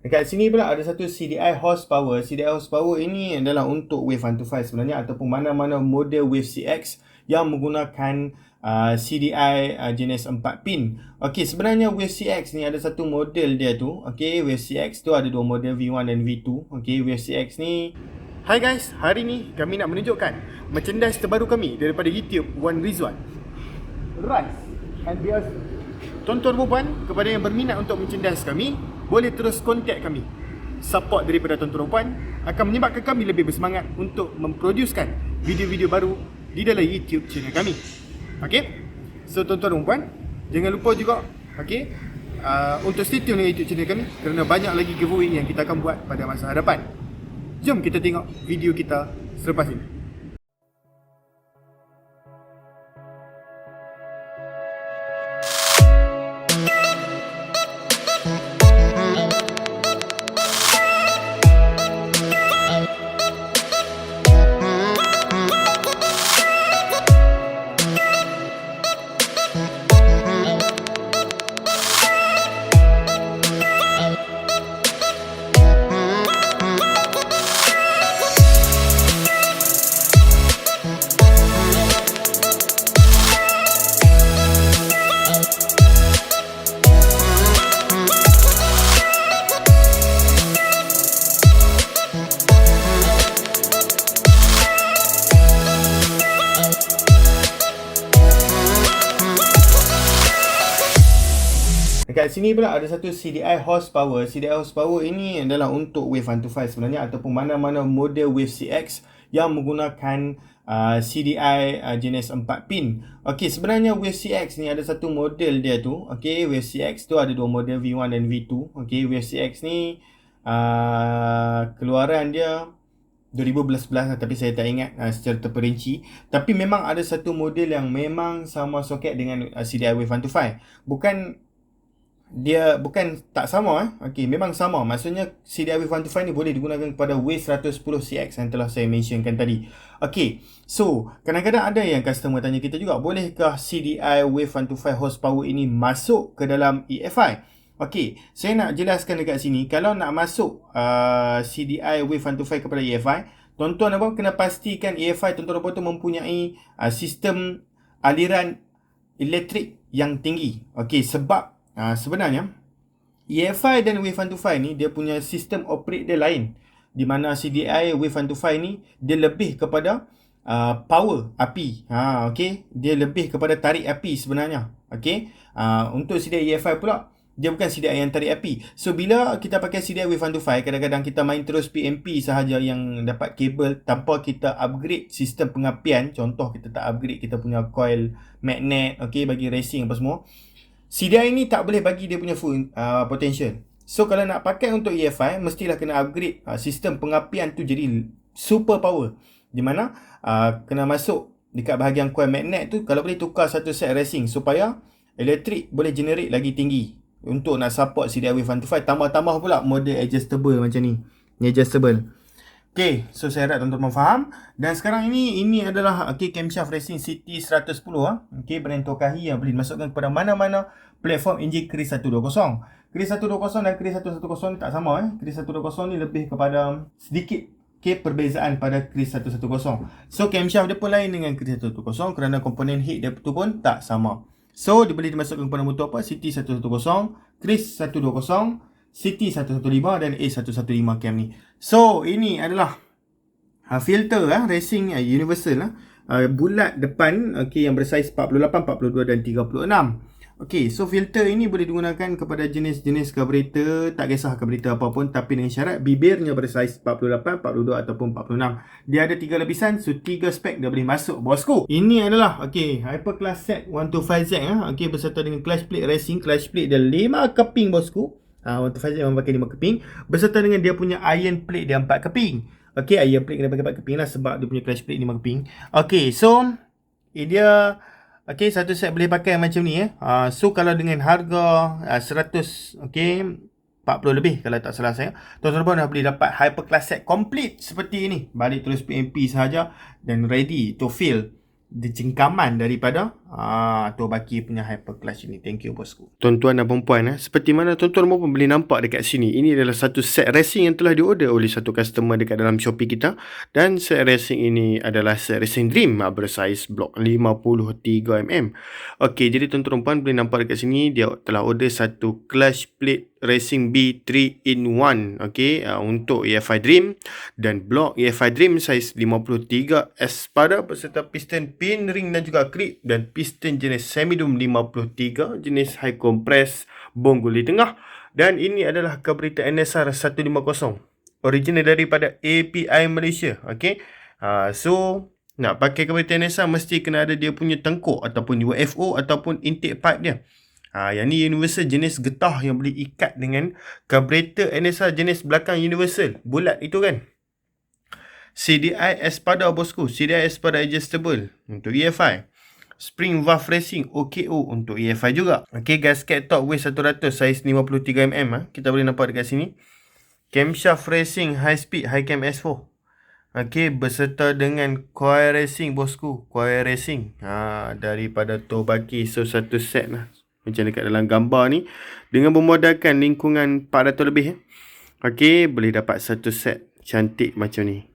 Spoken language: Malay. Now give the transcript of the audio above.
Dekat sini pula ada satu CDI horsepower. CDI horsepower ini adalah untuk Wave 125 sebenarnya, ataupun mana-mana model Wave CX yang menggunakan CDI jenis 4 pin. Okey, sebenarnya Wave CX ni ada satu model dia tu. Okey, Wave CX tu ada dua model, V1 dan V2. Okey, Wave CX ni, hai guys, hari ni kami nak menunjukkan merchandise terbaru kami daripada YouTube Wan Ridzwan. Rise and be a tuan-tuan perempuan, kepada yang berminat untuk merchandise kami, boleh terus kontak kami. Support daripada tuan-tuan perempuan akan menyebabkan kami lebih bersemangat untuk memproducekan video-video baru di dalam YouTube channel kami. Okey? So tuan-tuan perempuan, jangan lupa juga untuk stay tune dengan YouTube channel kami, kerana banyak lagi giveaway yang kita akan buat pada masa hadapan. Jom kita tengok video kita selepas ini. Dekat sini pula ada satu CDI horsepower. CDI horsepower ini adalah untuk Wave 125 sebenarnya, ataupun mana-mana model Wave CX yang menggunakan CDI jenis 4 pin. Okey, sebenarnya Wave CX ni ada satu model dia tu. Okey, Wave CX tu ada dua model, V1 dan V2. Okey, Wave CX ni keluaran dia 2011 lah, tapi saya tak ingat secara terperinci. Tapi memang ada satu model yang memang sama soket dengan CDI Wave 125. Bukan tak sama Okey, memang sama. Maksudnya CDI Wave 125 ni boleh digunakan kepada Wave 110 CX yang telah saya mentionkan tadi. Okey, so kadang-kadang ada yang customer tanya kita juga, bolehkah CDI Wave 125 horsepower ini masuk ke dalam EFI? Okey, saya nak jelaskan dekat sini. Kalau nak masuk CDI Wave 125 kepada EFI, tuan-tuan apa kena pastikan EFI tuan-tuan apa tu mempunyai sistem aliran elektrik yang tinggi. Okey, sebab sebenarnya EFI dan Wave 125 ni dia punya sistem operate dia lain, di mana CDI Wave 125 ni dia lebih kepada power api. Okey, dia lebih kepada tarik api sebenarnya. Okey, untuk CDI EFI pula dia bukan CDI yang tarik api. So bila kita pakai CDI Wave 125, kadang-kadang kita main terus PMP sahaja yang dapat kabel tanpa kita upgrade sistem pengapian. Contoh, kita tak upgrade kita punya coil magnet, okey, bagi racing apa semua. CDI ni tak boleh bagi dia punya full potential. So kalau nak pakai untuk EFI, mestilah kena upgrade sistem pengapian tu jadi super power, di mana kena masuk dekat bahagian coil magnet tu, kalau boleh tukar satu set racing supaya elektrik boleh generate lagi tinggi untuk nak support CDI Wave 125. Tambah-tambah pula model adjustable macam ni. Ni adjustable. Okay, so saya harap tuan-tuan faham. Dan sekarang ini adalah Camshaft Racing Set 110 brand Tokahi yang boleh dimasukkan kepada mana-mana platform enjin Kriss120. Kriss120 dan Kriss110 ni tak sama Kriss120 ni lebih kepada sedikit perbezaan pada Kriss110. So camshaft dia pun lain dengan Kriss110 kerana komponen head dia tu pun tak sama. So dia boleh dimasukkan kepada motor apa? CT110, Kriss120, CT115 dan A115 cam ni. So ini adalah filter racing universal bulat depan, yang bersaiz 48, 42 dan 36. So filter ini boleh digunakan kepada jenis-jenis carburetor, tak kisah carburetor apapun, tapi dengan syarat bibirnya bersaiz 48, 42 ataupun 46. Dia ada 3 lapisan, so 3 spek dia boleh masuk, bosku. Ini adalah Hyper Class Set 125Z beserta dengan clutch plate racing. Clutch plate dia 5 keping, bosku. 125Z memang pakai 5 keping beserta dengan dia punya iron plate dia 4 keping. Iron plate kena pakai 4 keping lah sebab dia punya clutch plate 5 keping. So dia satu set boleh pakai macam ni so kalau dengan harga 100 40 lebih kalau tak salah saya, tuan-tuan dah boleh dapat Hyper Class Set complete seperti ini. Balik terus PMP sahaja dan ready to fill jengkaman daripada Tobaki punya hyper clutch ini. Thank you bosku. Tuan-tuan dan puan-puan, seperti mana tuan-tuan pun boleh nampak dekat sini, ini adalah satu set racing yang telah diorder oleh satu customer dekat dalam Shopee kita. Dan set racing ini adalah set racing dream bersaiz blok 53mm. Okey, jadi tuan-tuan dan puan boleh nampak dekat sini dia telah order satu clutch plate Racing B 3-in-1, okey, untuk EFI Dream dan blok EFI Dream saiz 53 Espada beserta piston pin ring dan juga clip, dan piston jenis semi-dome 53 jenis high compress bong guli tengah. Dan ini adalah carburetor NSR 150 original daripada API Malaysia. Okey, so nak pakai carburetor NSR mesti kena ada dia punya tengkuk ataupun UFO ataupun intake pipe dia. Yang ni universal jenis getah yang boleh ikat dengan carburetor NSR jenis belakang universal bulat itu kan. CDI Espada bosku, CDI Espada adjustable untuk EFI. Spring valve racing OKO untuk EFI juga. Okey, gasket top weight 100 saiz 53mm, kita boleh nampak dekat sini. Camshaft racing high speed high cam S4. Okey, beserta dengan coil racing bosku, coil racing daripada Tobaki. So satu set lah macam dekat dalam gambar ni, dengan bermodalkan lingkungan 400 lebih. Okey, boleh dapat satu set cantik macam ni.